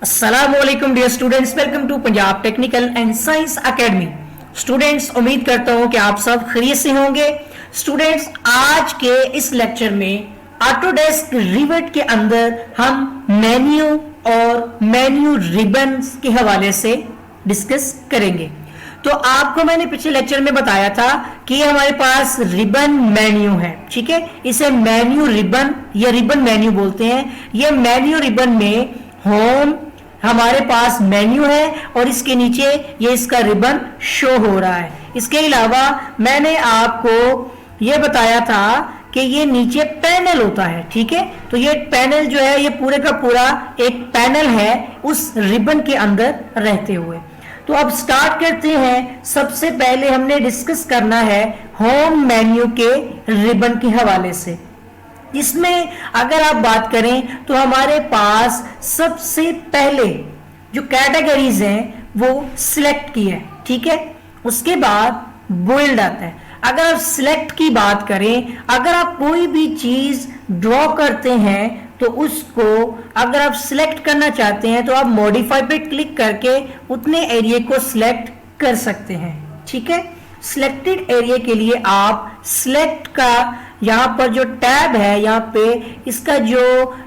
अस्सलामुअलैकुम dear students, welcome to Punjab technical and science academy. Students, उम्मीद करता हूं कि आप सब खैरियत से होंगे। स्टूडेंट्स, आज के इस लेक्चर में ऑटोडेस्क रिवेट के अंदर हम मेन्यू और मेन्यू रिबन्स के हवाले से डिस्कस करेंगे। तो आपको मैंने पिछले लेक्चर में बताया था कि हमारे पास रिबन मेन्यू है, ठीक है। इसे मेन्यू रिबन या रिबन मेन्यू बोलते हैं। ये मेन्यू रिबन में होम हमारे पास मेन्यू है और इसके नीचे ये इसका रिबन शो हो रहा है। इसके अलावा मैंने आपको ये बताया था कि ये नीचे पैनल होता है, ठीक है। तो ये पैनल जो है ये पूरे का पूरा एक पैनल है उस रिबन के अंदर रहते हुए। तो अब स्टार्ट करते हैं। सबसे पहले हमने डिस्कस करना है होम मेन्यू के रिबन के हवाले से। इसमें अगर आप बात करें तो हमारे पास सबसे पहले जो कैटेगरीज हैं वो सिलेक्ट की है, ठीक है। उसके बाद बोल्ड आता है। अगर आप सिलेक्ट की बात करें, अगर आप कोई भी चीज ड्रॉ करते हैं तो उसको अगर आप सिलेक्ट करना चाहते हैं तो आप मॉडिफाई पे क्लिक करके उतने एरिया को सिलेक्ट कर सकते हैं, ठीक है। सिलेक्टेड एरिया के लिए आप सिलेक्ट का यहाँ पर जो टैब है, यहाँ पे इसका जो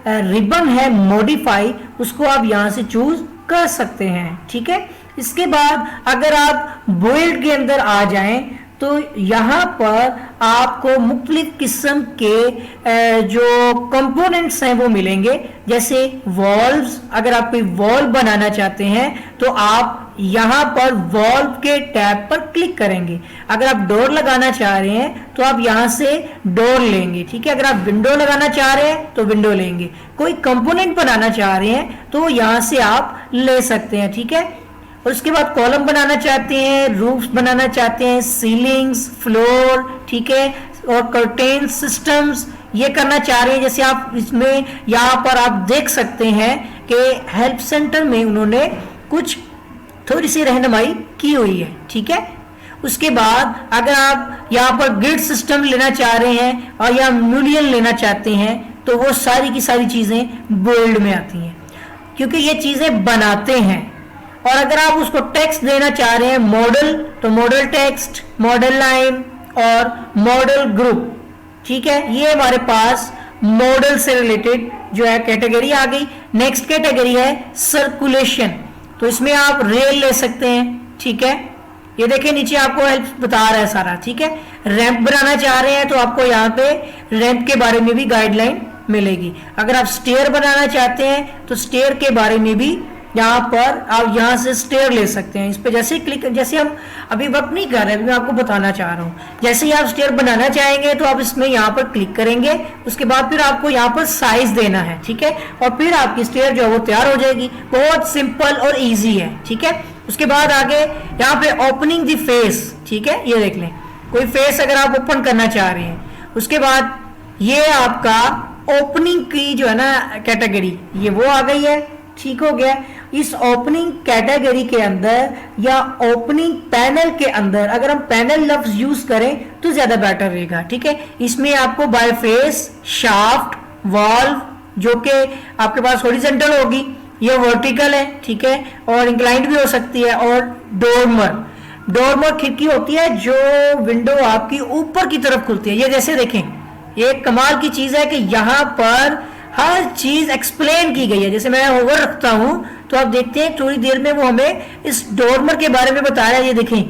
रिबन है मॉडिफाई, उसको आप यहाँ से चूज कर सकते हैं, ठीक है। इसके बाद अगर आप बोल्ड के अंदर आ जाएं तो यहाँ पर आपको मुख्तलिफ किस्म के जो कंपोनेंट्स हैं वो मिलेंगे। जैसे वॉल्व्स, अगर आप कोई वॉल्व बनाना चाहते हैं तो आप यहाँ पर वॉल्व के टैब पर क्लिक करेंगे। अगर आप डोर लगाना चाह रहे हैं तो आप यहाँ से डोर लेंगे, ठीक है। अगर आप विंडो लगाना चाह रहे हैं तो विंडो लेंगे। कोई कंपोनेंट बनाना चाह रहे हैं तो यहाँ से आप ले सकते हैं, ठीक है। और उसके बाद कॉलम बनाना चाहते हैं, रूफ्स बनाना चाहते हैं, सीलिंग्स, फ्लोर, ठीक है, और कर्टेन सिस्टम्स ये करना चाह रहे हैं। जैसे आप इसमें यहाँ पर आप देख सकते हैं कि हेल्प सेंटर में उन्होंने कुछ थोड़ी सी रहनुमाई की हुई है, ठीक है। उसके बाद अगर आप यहाँ पर ग्रिड सिस्टम लेना चाह रहे हैं और या म्यूलियन लेना चाहते हैं तो वो सारी की सारी चीजें बोल्ड में आती हैं क्योंकि ये चीजें बनाते हैं। और अगर आप उसको टेक्स्ट देना चाह रहे हैं मॉडल, तो मॉडल टेक्स्ट, मॉडल लाइन और मॉडल ग्रुप, ठीक है। ये हमारे पास मॉडल से रिलेटेड जो है कैटेगरी आ गई। नेक्स्ट कैटेगरी है सर्कुलेशन। तो इसमें आप रेल ले सकते हैं, ठीक है। ये देखिए नीचे आपको हेल्प बता रहा है सारा, ठीक है। रैंप बनाना चाह रहे हैं तो आपको यहाँ पे रैंप के बारे में भी गाइडलाइन मिलेगी। अगर आप स्टेयर बनाना चाहते हैं तो स्टेयर के बारे में भी यहाँ पर आप यहाँ से स्टेयर ले सकते हैं। इस पे जैसे क्लिक, जैसे हम अभी वर्क नहीं कर रहे, अभी मैं आपको बताना चाह रहा हूँ। जैसे ही आप स्टेयर बनाना चाहेंगे तो आप इसमें यहाँ पर क्लिक करेंगे। उसके बाद फिर आपको यहाँ पर साइज देना है, ठीक है, और फिर आपकी स्टेयर जो है वो तैयार हो जाएगी। बहुत सिंपल और ईजी है, ठीक है। उसके बाद आगे यहाँ पे ओपनिंग द फेस, ठीक है। ये देख लें, कोई फेस अगर आप ओपन करना चाह रहे हैं। उसके बाद ये आपका ओपनिंग की जो है ना कैटेगरी, ये वो आ गई है, ठीक हो गया। इस ओपनिंग कैटेगरी के अंदर या ओपनिंग पैनल के अंदर अगर हम पैनल लफ्ज यूज करें तो ज्यादा बेटर रहेगा, ठीक है। इसमें आपको बाय फेस, शाफ्ट, वॉल्व जो कि आपके पास हॉरिजॉन्टल होगी, ये वर्टिकल है, ठीक है, और इंक्लाइंड भी हो सकती है। और डोरमर खिड़की होती है जो विंडो आपकी ऊपर की तरफ खुलती है। ये जैसे देखें, ये कमाल की चीज है कि यहाँ पर हर चीज एक्सप्लेन की गई है। जैसे मैं ओवर रखता हूं तो आप देखते हैं थोड़ी देर में वो हमें इस डोरमर के बारे में बताया, ये देखें,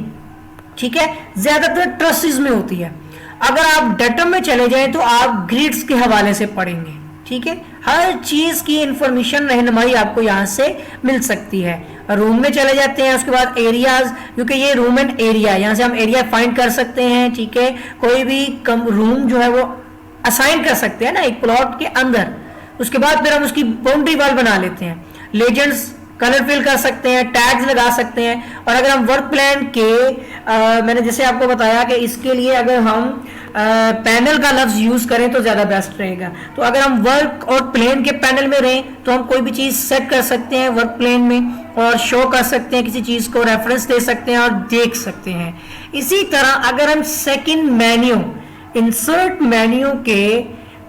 ठीक है। ज्यादातर ट्रसेस में होती है। अगर आप डेटम में चले जाएं तो आप ग्रिड्स के हवाले से पढ़ेंगे, ठीक है। हर चीज की इंफॉर्मेशन, रहनुमाई आपको यहाँ से मिल सकती है। रूम में चले जाते हैं, उसके बाद एरियाज, क्योंकि ये रूम एंड एरिया, यहाँ से हम एरिया फाइंड कर सकते हैं, ठीक है। कोई भी रूम जो है वो असाइन कर सकते हैं ना एक प्लॉट के अंदर। उसके बाद फिर हम उसकी बाउंड्री वॉल बना लेते हैं। लेजेंड्स कलर फिल कर सकते हैं, टैग्स लगा सकते हैं। और अगर हम वर्क प्लान के मैंने जैसे आपको बताया कि इसके लिए अगर हम पैनल का लफ्ज यूज करें तो ज्यादा बेस्ट रहेगा। तो अगर हम वर्क और प्लेन के पैनल में रहें तो हम कोई भी चीज सेट कर सकते हैं वर्क प्लेन में और शो कर सकते हैं, किसी चीज को रेफरेंस दे सकते हैं और देख सकते हैं। इसी तरह अगर हम सेकंड मेन्यू, इंसर्ट मेन्यू के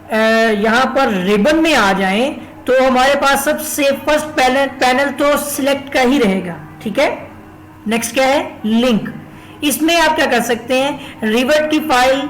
यहाँ पर रिबन में आ जाएं तो हमारे पास सबसे फर्स्ट पैनल तो सिलेक्ट का ही रहेगा, ठीक है। नेक्स्ट क्या है, लिंक। इसमें आप क्या कर सकते हैं, रिवर्ट की फाइल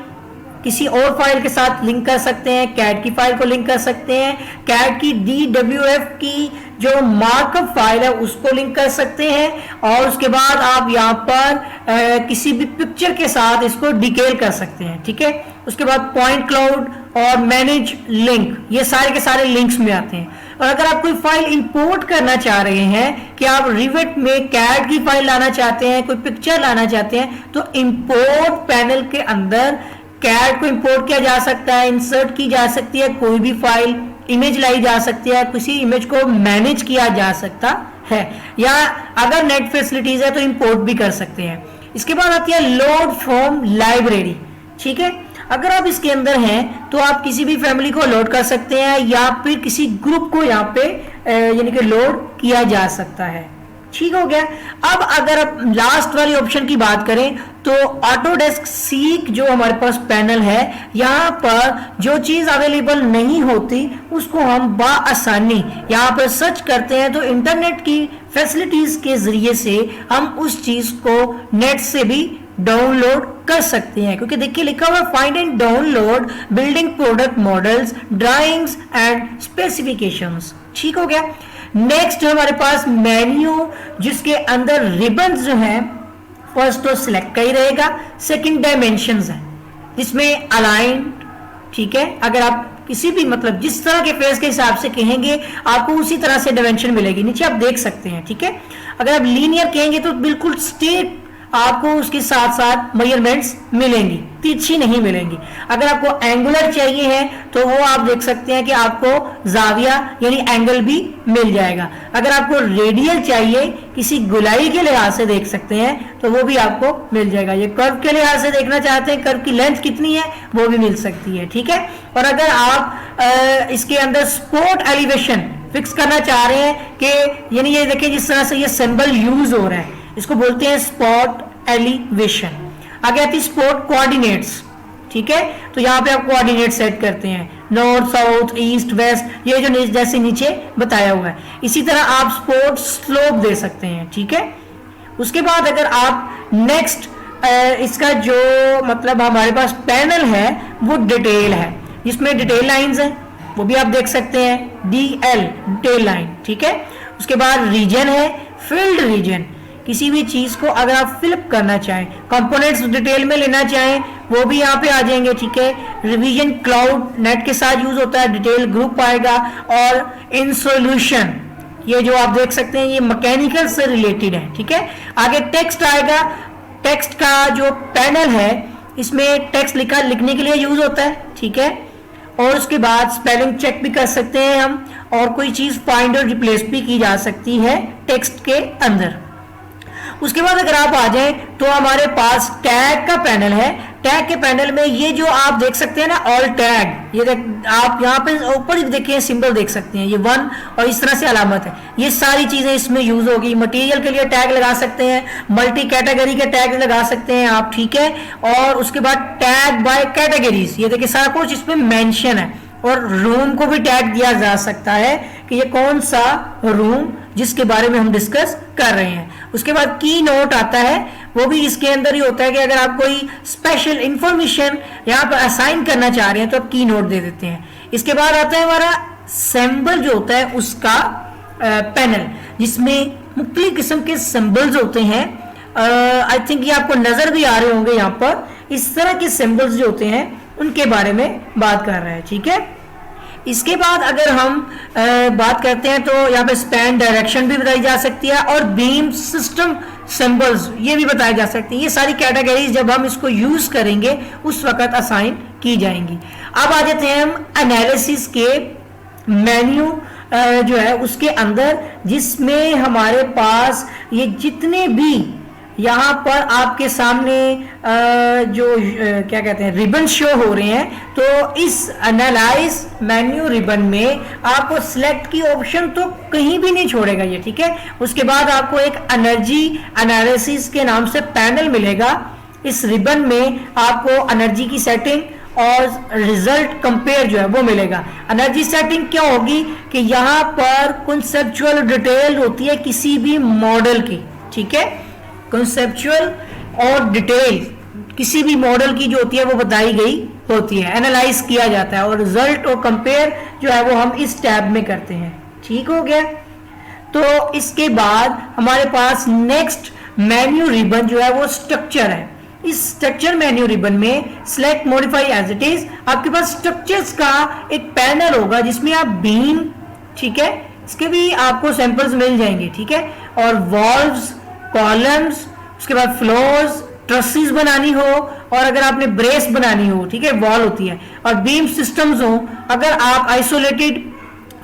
किसी और फाइल के साथ लिंक कर सकते हैं, कैट की फाइल को लिंक कर सकते हैं, कैट की DWF की जो मार्कअप फाइल है उसको लिंक कर सकते हैं, और उसके बाद आप यहाँ पर किसी भी पिक्चर के साथ इसको डिटेल कर सकते हैं, ठीक है। उसके बाद पॉइंट क्लाउड और मैनेज लिंक, ये सारे के सारे लिंक्स में आते हैं। और अगर आप कोई फाइल इंपोर्ट करना चाह रहे हैं कि आप रिवेट में कैट की फाइल लाना चाहते हैं, कोई पिक्चर लाना चाहते हैं, तो इंपोर्ट पैनल के अंदर कैट को इंपोर्ट किया जा सकता है, इंसर्ट की जा सकती है, कोई भी फाइल इमेज लाई जा सकती है, किसी इमेज को मैनेज किया जा सकता है, या अगर नेट फैसिलिटीज है तो इंपोर्ट भी कर सकते हैं। इसके बाद आती है लोड फ्रॉम लाइब्रेरी, ठीक है। अगर आप इसके अंदर हैं तो आप किसी भी फैमिली को लोड कर सकते हैं, या फिर किसी ग्रुप को यहाँ पे यानी कि लोड किया जा सकता है, ठीक हो गया। अब अगर आप लास्ट वाली ऑप्शन की बात करें तो ऑटोडेस्क सीक जो हमारे पास पैनल है, यहाँ पर जो चीज अवेलेबल नहीं होती उसको हम बआसानी यहाँ पर सर्च करते हैं, तो इंटरनेट की फैसिलिटीज के जरिए से हम उस चीज को नेट से भी डाउनलोड कर सकते हैं, क्योंकि देखिए लिखा हुआ find and download building product models, drawings and specifications, ठीक हो गया। नेक्स्ट हमारे पास मेन्यू, जिसके अंदर रिबन्स जो है फर्स्ट तो सिलेक्ट का ही रहेगा, सेकंड डायमेंशंस है जिसमें अलाइन, ठीक है। अगर आप किसी भी मतलब जिस तरह के फेस के हिसाब से कहेंगे आपको उसी तरह से डायमेंशन मिलेगी, नीचे आप देख सकते हैं, ठीक है। अगर आप लीनियर कहेंगे तो बिल्कुल स्ट्रेट आपको उसके साथ साथ मेजरमेंट्स मिलेंगी, तिरछी नहीं मिलेंगी। अगर आपको एंगुलर चाहिए है तो वो आप देख सकते हैं कि आपको जाविया यानी एंगल भी मिल जाएगा। अगर आपको रेडियल चाहिए किसी गुलाई के लिहाज से देख सकते हैं तो वो भी आपको मिल जाएगा। ये कर्व के लिहाज से देखना चाहते हैं, कर्व की लेंथ कितनी है वो भी मिल सकती है, ठीक है। और अगर आप इसके अंदर स्पॉट एलिवेशन फिक्स करना चाह रहे हैं कि यानी ये देखिए जिस तरह से ये सिंबल यूज हो रहा है इसको बोलते हैं स्पॉट एलिवेशन। आगे आती है स्पॉट कोऑर्डिनेट्स, ठीक है। तो यहाँ पे आप कोऑर्डिनेट सेट करते हैं, नॉर्थ साउथ ईस्ट वेस्ट, ये जो जैसे नीचे बताया हुआ है। इसी तरह आप स्पॉट स्लोप दे सकते हैं, ठीक है। उसके बाद अगर आप नेक्स्ट इसका जो मतलब हमारे पास पैनल है वो डिटेल है, जिसमें डिटेल लाइंस है वो भी आप देख सकते हैं, DL डिटेल लाइन, ठीक है। उसके बाद रीजन है, फील्ड रीजन, किसी भी चीज को अगर आप फिलअप करना चाहें, कंपोनेंट्स डिटेल में लेना चाहें वो भी यहाँ पे आ जाएंगे, ठीक है। रिवीजन क्लाउड नेट के साथ यूज होता है, डिटेल ग्रुप आएगा। और इन सॉल्यूशन ये जो आप देख सकते हैं ये मैकेनिकल से रिलेटेड है, ठीक है। आगे टेक्स्ट आएगा, टेक्स्ट का जो पैनल है इसमें टेक्स्ट लिखने के लिए यूज होता है, ठीक है। और उसके बाद स्पेलिंग चेक भी कर सकते हैं हम, और कोई चीज फाइंड और रिप्लेस भी की जा सकती है टेक्स्ट के अंदर। उसके बाद अगर आप आ जाएं तो हमारे पास टैग का पैनल है। टैग के पैनल में ये जो आप देख सकते हैं ना ऑल टैग, ये आप यहाँ पे ऊपर देखिए सिंबल देख सकते हैं, ये 1 और इस तरह से अलामत है, ये सारी चीजें इसमें यूज होगी। मटेरियल के लिए टैग लगा सकते हैं, मल्टी कैटेगरी के टैग लगा सकते हैं आप, ठीक है। और उसके बाद टैग बाय कैटेगरीज, ये देखिए सारा कुछ इसमें मेंशन है। और रूम को भी टैग दिया जा सकता है कि ये कौन सा रूम जिसके बारे में हम डिस्कस कर रहे हैं। उसके बाद की नोट आता है, वो भी इसके अंदर ही होता है कि अगर आप कोई स्पेशल इंफॉर्मेशन यहाँ पर असाइन करना चाह रहे हैं तो आप की नोट दे देते हैं। इसके बाद आता है हमारा सिंबल जो होता है उसका पैनल, जिसमें मुख्तलिफ किस्म के सिंबल्स होते हैं। आई थिंक ये आपको नजर भी आ रहे होंगे यहाँ पर, इस तरह के सिंबल्स जो होते हैं उनके बारे में बात कर रहे हैं, ठीक है। इसके बाद अगर हम बात करते हैं तो यहाँ पे स्पैन डायरेक्शन भी बताई जा सकती है, और बीम सिस्टम सिंबल्स ये भी बताए जा सकते हैं। ये सारी कैटेगरीज जब हम इसको यूज करेंगे उस वक्त असाइन की जाएंगी। अब आ जाते हैं हम एनालिसिस के मेन्यू जो है उसके अंदर, जिसमें हमारे पास ये जितने भी यहाँ पर आपके सामने जो क्या कहते हैं रिबन शो हो रहे हैं, तो इस एनालाइज मेन्यू रिबन में आपको सिलेक्ट की ऑप्शन तो कहीं भी नहीं छोड़ेगा ये, ठीक है। उसके बाद आपको एक एनर्जी एनालिसिस के नाम से पैनल मिलेगा। इस रिबन में आपको एनर्जी की सेटिंग और रिजल्ट कंपेयर जो है वो मिलेगा। एनर्जी सेटिंग क्या होगी कि यहाँ पर कॉन्सेप्चुअल डिटेल होती है किसी भी मॉडल की, ठीक है, कॉन्सेप्चुअल और डिटेल किसी भी मॉडल की जो होती है वो बताई गई होती है, एनालाइज किया जाता है और रिजल्ट और कंपेयर जो है वो हम इस टैब में करते हैं। ठीक हो गया। तो इसके बाद हमारे पास नेक्स्ट मेन्यू रिबन जो है वो स्ट्रक्चर है। इस स्ट्रक्चर मेन्यू रिबन में select modify as it is, आपके पास स्ट्रक्चर्स का एक पैनल होगा जिसमें आप बीम, ठीक है, इसके भी आपको सैंपल्स मिल जाएंगे, ठीक है, और वॉल्व्स, कॉलम्स, उसके बाद फ्लोर्स, ट्रसेस बनानी हो और अगर आपने ब्रेस बनानी हो, ठीक है, वॉल होती है, और बीम सिस्टम्स हो, अगर आप आइसोलेटेड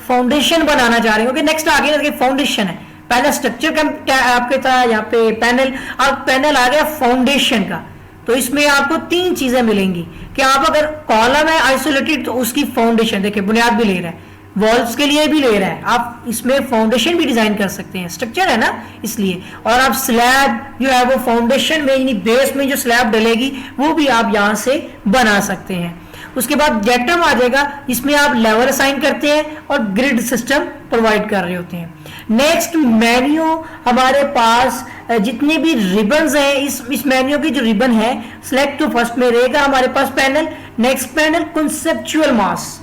फाउंडेशन बनाना चाह रहे हो कि नेक्स्ट आगे फाउंडेशन है, पहले स्ट्रक्चर का आपके था यहाँ पे पैनल, अब पैनल आ गया फाउंडेशन का। तो इसमें आपको तीन चीजें मिलेंगी कि आप अगर कॉलम है आइसोलेटेड तो उसकी फाउंडेशन, देखिए बुनियाद भी ले रहा है, वॉल्स के लिए भी ले रहा है, आप इसमें फाउंडेशन भी डिजाइन कर सकते हैं, स्ट्रक्चर है ना इसलिए, और आप स्लैब जो है वो फाउंडेशन में यानी बेस में जो स्लैब डलेगी वो भी आप यहां से बना सकते हैं। उसके बाद डेटम आ जाएगा, इसमें आप लेवल असाइन करते हैं और ग्रिड सिस्टम प्रोवाइड कर रहे होते हैं। नेक्स्ट मेन्यू हमारे पास जितने भी रिबन्स हैं, इस मेन्यू की जो रिबन है सिलेक्ट तो फर्स्ट में रहेगा हमारे पास पैनल। नेक्स्ट पैनल कॉन्सेप्चुअल मास,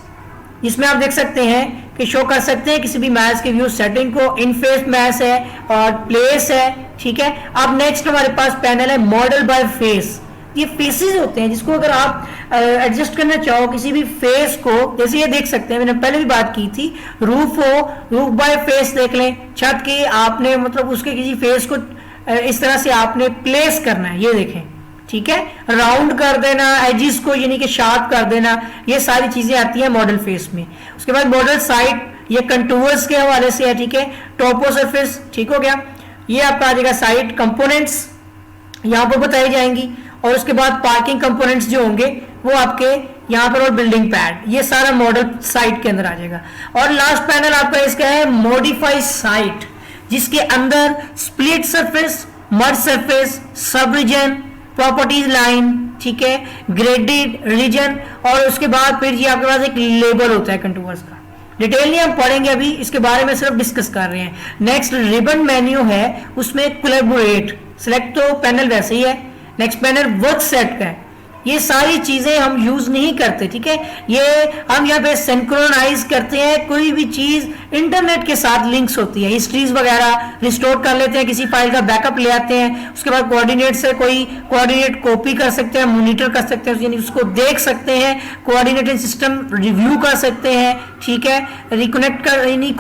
जिसमें आप देख सकते हैं कि शो कर सकते हैं किसी भी मैच के व्यू सेटिंग को, इन फेस मैच है और प्लेस है, ठीक है। अब नेक्स्ट हमारे पास पैनल है मॉडल बाय फेस, ये फेसेस होते हैं जिसको अगर आप एडजस्ट करना चाहो किसी भी फेस को, जैसे ये देख सकते हैं, मैंने पहले भी बात की थी, रूफ हो, रूफ बाय फेस देख लें, छत की आपने मतलब उसके किसी फेस को इस तरह से आपने प्लेस करना है, ये देखें, ठीक है, राउंड कर देना, एजिस को यानी कि शार्प कर देना, ये सारी चीजें आती हैं मॉडल फेस में। उसके बाद मॉडल साइड, ये कंटूर्स के हवाले से है, ठीक है, टोपो सरफेस, ठीक हो गया। ये आपका आ जाएगा साइड कंपोनेंट्स, यहाँ पर बताई जाएंगी, और उसके बाद पार्किंग कंपोनेंट्स जो होंगे वो आपके यहाँ पर, और बिल्डिंग पैड, ये सारा मॉडल साइट के अंदर आ जाएगा। और लास्ट पैनल आपका इसका है मॉडिफाई साइट, जिसके अंदर स्प्लिट सरफेस, मर्ज सरफेस, सब रीजन, प्रॉपर्टीज लाइन, ठीक है, ग्रेडेड रीजन, और उसके बाद फिर ये आपके पास एक लेबल होता है कंटूर्स का। डिटेल नहीं हम पढ़ेंगे अभी, इसके बारे में सिर्फ डिस्कस कर रहे हैं। नेक्स्ट रिबन मेन्यू है, उसमें कोलैबोरेट, सिलेक्ट तो पैनल वैसे ही है। नेक्स्ट पैनल वर्क सेट का है, ये सारी चीजें हम यूज नहीं करते, ठीक है, ये हम यहाँ पे सिंक्रोनाइज करते हैं, कोई भी चीज इंटरनेट के साथ लिंक्स होती है, हिस्ट्रीज वगैरह रिस्टोर कर लेते हैं, किसी फाइल का बैकअप ले आते हैं, उसके बाद कोऑर्डिनेट से कोई कोऑर्डिनेट कॉपी कर सकते हैं, मॉनिटर कर सकते हैं, यानी उसको देख सकते हैं, कोऑर्डिनेटिंग सिस्टम रिव्यू कर सकते हैं, ठीक है, रिकनेक्ट कर यानी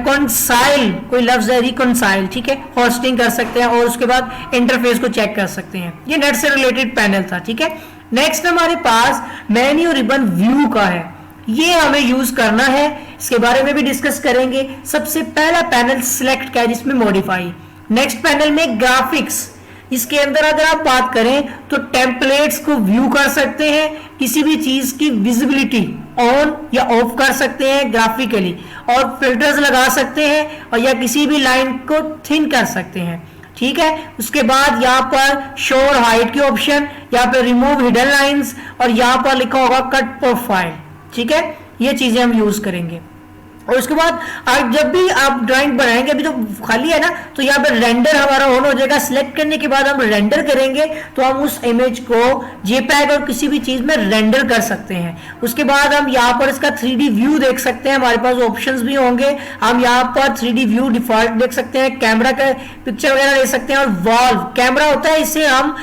कॉन्साइल, कोई लफ्ज है रिकॉन्साइल, ठीक है, होस्टिंग कर सकते हैं, और उसके बाद इंटरफेस को चेक कर सकते हैं। ये नेट से रिलेटेड पैनल था, ठीक है। नेक्स्ट हमारे पास मेन्यू रिबन व्यू का है, ये हमें यूज करना है, इसके बारे में भी डिस्कस करेंगे। सबसे पहला पैनल सिलेक्ट का है जिसमें मॉडिफाई। नेक्स्ट पैनल में ग्राफिक्स, इसके अंदर अगर आप बात करें तो टेम्पलेट्स को व्यू कर सकते हैं, किसी भी चीज की विजिबिलिटी ऑन या ऑफ कर सकते हैं ग्राफिकली, और फिल्टर्स लगा सकते हैं, और या किसी भी लाइन को थिन कर सकते हैं, ठीक है। उसके बाद यहाँ पर शो और हाइड के ऑप्शन, यहाँ पर रिमूव हिडन लाइंस, और यहाँ पर लिखा होगा कट प्रोफाइल, ठीक है, ये चीजें हम यूज करेंगे। और उसके बाद आप जब भी आप ड्राइंग बनाएंगे, अभी तो खाली है ना, तो यहाँ पे रेंडर हमारा ऑन हो जाएगा। सिलेक्ट करने के बाद हम रेंडर करेंगे तो हम उस इमेज को जेपैग और किसी भी चीज में रेंडर कर सकते हैं। उसके बाद हम यहाँ पर इसका 3D व्यू देख सकते हैं, हमारे पास ऑप्शंस भी होंगे, हम यहाँ पर 3D व्यू डिफॉल्ट देख सकते हैं, कैमरा का पिक्चर वगैरह ले सकते हैं, और वॉल्व कैमरा होता है, इससे हम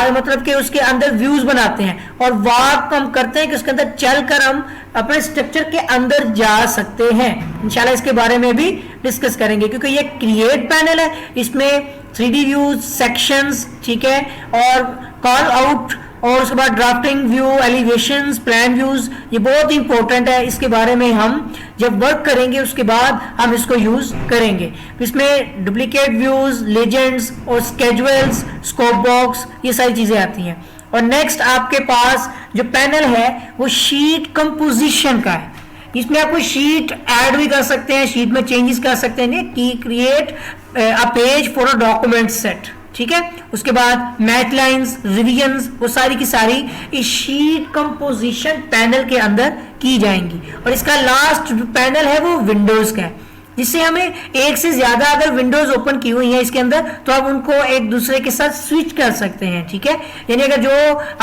मतलब कि उसके अंदर व्यूज बनाते हैं, और वार्प हम करते हैं कि उसके अंदर चलकर हम अपने स्ट्रक्चर के अंदर जा सकते हैं। इंशाल्लाह इसके बारे में भी डिस्कस करेंगे, क्योंकि ये क्रिएट पैनल है, इसमें 3D व्यूज, सेक्शंस, ठीक है, और कॉल आउट, और उसके बाद drafting view, elevations, plan views, ये बहुत इंपॉर्टेंट है, इसके बारे में हम जब वर्क करेंगे उसके बाद हम इसको यूज करेंगे। इसमें डुप्लीकेट व्यूज, लेजेंड्स और स्केजुअल्स, स्कोप बॉक्स, ये सारी चीजें आती हैं। और नेक्स्ट आपके पास जो पैनल है वो शीट कंपोजिशन का है, इसमें आप कोई शीट ऐड भी कर सकते हैं, शीट में चेंजेस कर सकते हैं कि create a page for a document set, ठीक है। उसके बाद मैथ लाइंस, रिविजन्स, वो सारी की सारी इस शीट कंपोजिशन पैनल के अंदर की जाएंगी। और इसका लास्ट पैनल है वो विंडोज का है, जिससे हमें एक से ज्यादा अगर विंडोज ओपन की हुई है इसके अंदर तो आप उनको एक दूसरे के साथ स्विच कर सकते हैं, ठीक है। यानी अगर जो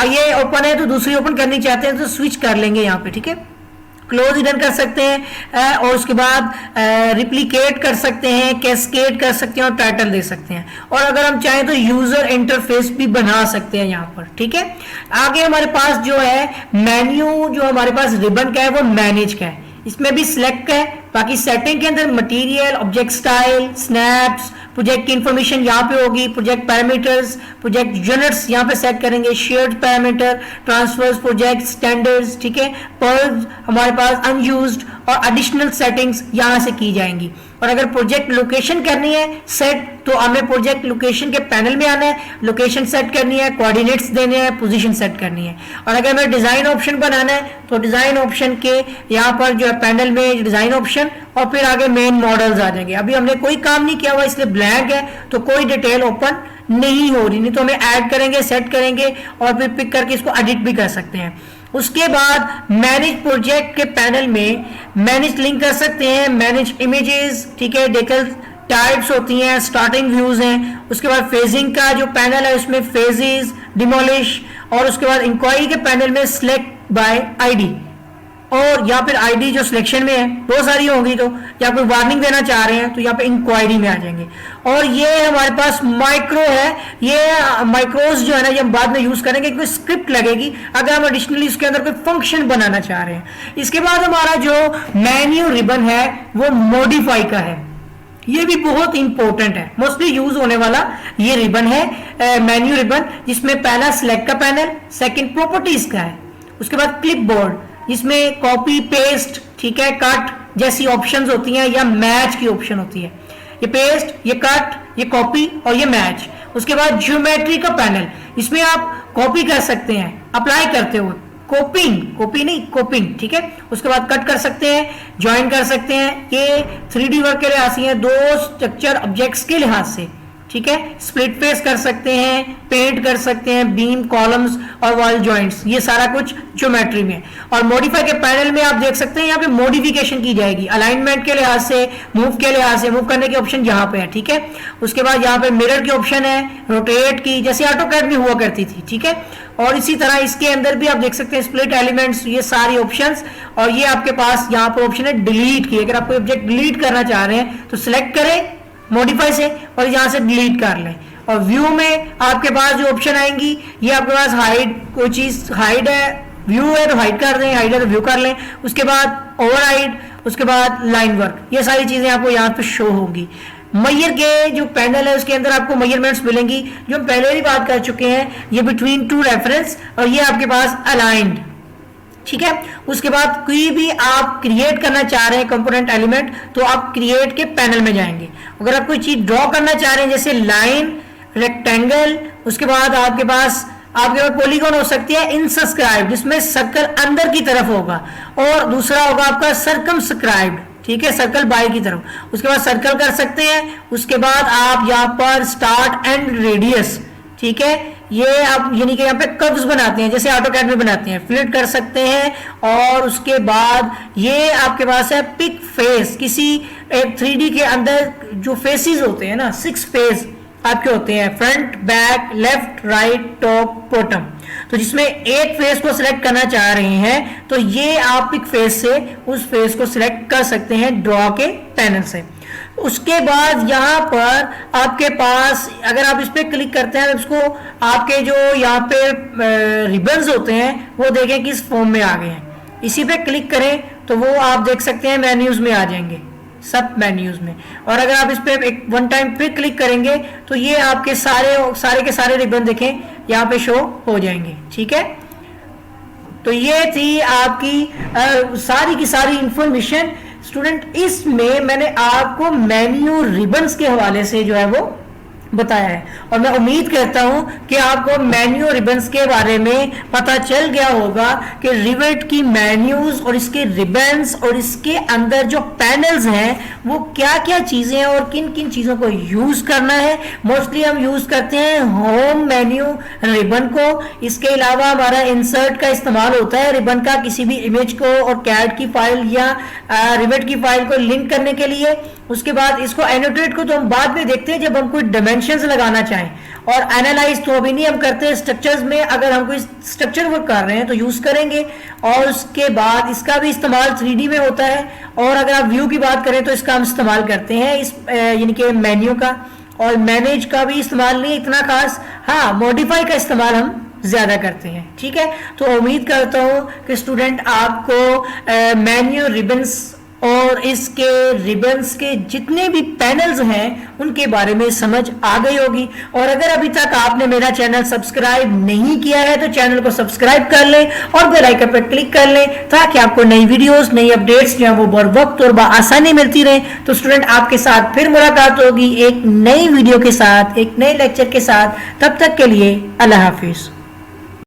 ये ओपन है तो दूसरी ओपन करनी चाहते हैं तो स्विच कर लेंगे यहाँ पे, ठीक है। क्लोज हिडन कर सकते हैं और उसके बाद रिप्लिकेट कर सकते हैं, कैस्केड कर सकते हैं और टाइटल दे सकते हैं। और अगर हम चाहें तो यूजर इंटरफेस भी बना सकते हैं यहाँ पर, ठीक है। आगे हमारे पास जो है मेन्यू, जो हमारे पास रिबन का है वो मैनेज का है, इसमें भी सिलेक्ट का है। बाकी सेटिंग के अंदर material, object style, snaps, project की इंफॉर्मेशन यहाँ पे होगी, प्रोजेक्ट पैरामीटर्स, प्रोजेक्ट यूनिट्स यहाँ पे सेट करेंगे, shared parameter, transfers, project standards, ठीक है। पर्ल हमारे पास अनयूज्ड और एडिशनल सेटिंग्स यहाँ से की जाएंगी। और अगर प्रोजेक्ट लोकेशन करनी है सेट तो हमें प्रोजेक्ट लोकेशन के पैनल में आना है, लोकेशन सेट करनी है, कोऑर्डिनेट्स देने हैं, पोजीशन सेट करनी है। और अगर हमें डिजाइन ऑप्शन बनाना है तो डिजाइन ऑप्शन के यहाँ पर जो है पैनल में डिजाइन ऑप्शन और फिर आगे मेन मॉडल्स आ जाएंगे। अभी हमने कोई काम नहीं किया हुआ इसलिए ब्लैंक है, तो कोई डिटेल ओपन नहीं हो रही, नहीं तो हमें ऐड करेंगे, सेट करेंगे और फिर पिक करके इसको एडिट भी कर सकते हैं। उसके बाद मैनेज प्रोजेक्ट के पैनल में मैनेज लिंक कर सकते हैं, मैनेज इमेजेस, ठीक है, डेकल टाइप्स होती हैं, स्टार्टिंग व्यूज हैं। उसके बाद फेजिंग का जो पैनल है उसमें फेजेस, डिमोलिश, और उसके बाद इंक्वायरी के पैनल में सिलेक्ट बाय आईडी, और यहाँ पर आईडी जो सिलेक्शन में है बहुत सारी होंगी, तो या कोई वार्निंग देना चाह रहे हैं तो यहाँ पे इंक्वायरी में आ जाएंगे। और ये हमारे पास माइक्रो है, ये माइक्रोज जो है ना ये हम बाद में यूज करेंगे, कोई स्क्रिप्ट लगेगी अगर हम एडिशनली इसके अंदर कोई फंक्शन बनाना चाह रहे हैं। इसके बाद हमारा जो मेन्यू रिबन है वो मॉडिफाई का है, ये भी बहुत इंपॉर्टेंट है, मोस्टली यूज होने वाला ये रिबन है मेन्यू रिबन, जिसमें पहला सिलेक्ट का पैनल, सेकंड प्रॉपर्टीज का है, उसके बाद क्लिपबोर्ड जिसमें कॉपी पेस्ट, ठीक है, कट जैसी ऑप्शंस होती हैं या मैच की ऑप्शन होती है, ये पेस्ट, ये कट, ये कॉपी और ये मैच। उसके बाद ज्योमेट्री का पैनल, इसमें आप कॉपी कर सकते हैं अप्लाई करते हुए, कॉपी नहीं कॉपिंग, ठीक है। उसके बाद कट कर सकते हैं, ज्वाइन कर सकते हैं, ये 3D वर्क के लिहाज से, दो स्ट्रक्चर ऑब्जेक्ट्स के लिहाज से, ठीक है। स्प्लिट फेस कर सकते हैं, पेंट कर सकते हैं, बीम, कॉलम्स और वॉल जॉइंट्स, ये सारा कुछ ज्योमेट्री में। और मॉडिफाई के पैनल में आप देख सकते हैं यहाँ पे मॉडिफिकेशन की जाएगी, अलाइनमेंट के लिहाज से, मूव के लिहाज से, मूव करने के ऑप्शन यहाँ पे है, ठीक है। उसके बाद यहाँ पे मिरर की ऑप्शन है, रोटेट की, जैसे ऑटोकैड में हुआ करती थी, ठीक है। और इसी तरह इसके अंदर भी आप देख सकते हैं स्प्लिट एलिमेंट्स, ये सारी ऑप्शंस। और ये आपके पास यहाँ पर ऑप्शन है डिलीट की, अगर आप कोई ऑब्जेक्ट डिलीट करना चाह रहे हैं तो सिलेक्ट करें मॉडिफाई से और यहाँ से डिलीट कर लें। और व्यू में आपके पास जो ऑप्शन आएंगी, ये आपके पास हाइड, कोई चीज हाइड है, व्यू है तो हाइड कर दें, हाइड है तो व्यू कर लें। उसके बाद ओवर हाइड, उसके बाद लाइन वर्क, ये सारी चीजें आपको यहाँ पे शो होंगी। मैयर के जो पैनल है उसके अंदर आपको मेजरमेंट्स मिलेंगी, जो हम पहले भी बात कर चुके हैं, ये बिटवीन टू रेफरेंस और ये आपके पास अलाइंड, ठीक है। उसके बाद कोई भी आप क्रिएट करना चाह रहे हैं कंपोनेंट एलिमेंट तो आप क्रिएट के पैनल में जाएंगे। अगर आप कोई चीज ड्रॉ करना चाह रहे हैं जैसे लाइन, रेक्टेंगल, उसके बाद आपके पास पॉलीगॉन हो सकती है इनसब्सक्राइब, जिसमें सर्कल अंदर की तरफ होगा, और दूसरा होगा आपका सर्कमस्क्राइब्ड, ठीक है, सर्कल बाहर की तरफ। उसके बाद सर्कल कर सकते हैं। उसके बाद आप यहाँ पर स्टार्ट एंड रेडियस, ठीक है, ये आप यानी कि यहाँ पे कर्व्स बनाते हैं जैसे ऑटोकैड में बनाते हैं, फ्लिट कर सकते हैं। और उसके बाद ये आपके पास है पिक फेस, किसी एक 3D के अंदर जो फेसेस होते हैं ना, 6 फेस आपके होते हैं, front, back, left, right, top, bottom. तो जिसमें एक फेस को सिलेक्ट करना चाह रहे हैं तो ये आप पिक फेस से उस फेस को सिलेक्ट कर सकते हैं ड्रॉ के पैनल से। उसके बाद यहाँ पर आपके पास अगर आप इस पे क्लिक करते हैं, इसको आपके जो यहाँ पे रिबन्स होते हैं वो देखें किस फॉर्म में आ गए हैं। इसी पे क्लिक करें तो वो आप देख सकते हैं मेन्यूज में आ जाएंगे, सब मेन्यूज में। और अगर आप इस पे एक वन टाइम फिर क्लिक करेंगे तो ये आपके सारे के सारे रिबन देखें यहाँ पे शो हो जाएंगे, ठीक है। तो ये थी आपकी सारी की सारी इंफॉर्मेशन स्टूडेंट। इसमें मैंने आपको मेन्यू रिबन्स के हवाले से जो है वो बताया है। और मैं उम्मीद करता हूं कि आपको मेन्यू रिबन्स के बारे में पता चल गया होगा कि रिवेट की मेन्यूज और इसके रिबन्स और इसके अंदर जो पैनल्स हैं वो क्या क्या चीजें हैं और किन किन चीजों को यूज करना है। मोस्टली हम यूज करते हैं होम मेन्यू रिबन को। इसके अलावा हमारा इंसर्ट का इस्तेमाल होता है रिबन का किसी भी इमेज को और कैड की फाइल या रिवेट की फाइल को लिंक करने के लिए। उसके बाद इसको एनोटेट को तो हम बाद में देखते हैं जब हम कोई डायमेंशंस लगाना चाहें। और एनालाइज तो अभी नहीं हम करते, स्ट्रक्चर्स में अगर हम कोई स्ट्रक्चर वर्क कर रहे हैं तो यूज करेंगे। और उसके बाद इसका भी इस्तेमाल 3D में होता है। और अगर आप व्यू की बात करें तो इसका हम इस्तेमाल करते हैं इस यानी कि मेन्यू का। और मैनेज का भी इस्तेमाल नहीं इतना खास, हाँ मॉडिफाई का इस्तेमाल हम ज्यादा करते हैं। ठीक है, तो उम्मीद करता हूं कि स्टूडेंट आपको मेन्यू रिबन्स और इसके रिबन्स के जितने भी पैनल्स हैं उनके बारे में समझ आ गई होगी। और अगर अभी तक आपने मेरा चैनल सब्सक्राइब नहीं किया है तो चैनल को सब्सक्राइब कर लें और बेल आइकन पर क्लिक कर लें ताकि आपको नई वीडियोस, नई अपडेट्स जो है वो बर वक्त और आसानी मिलती रहे। तो स्टूडेंट आपके साथ फिर मुलाकात होगी एक नई वीडियो के साथ, एक नए लेक्चर के साथ। तब तक के लिए अल्लाह हाफिज।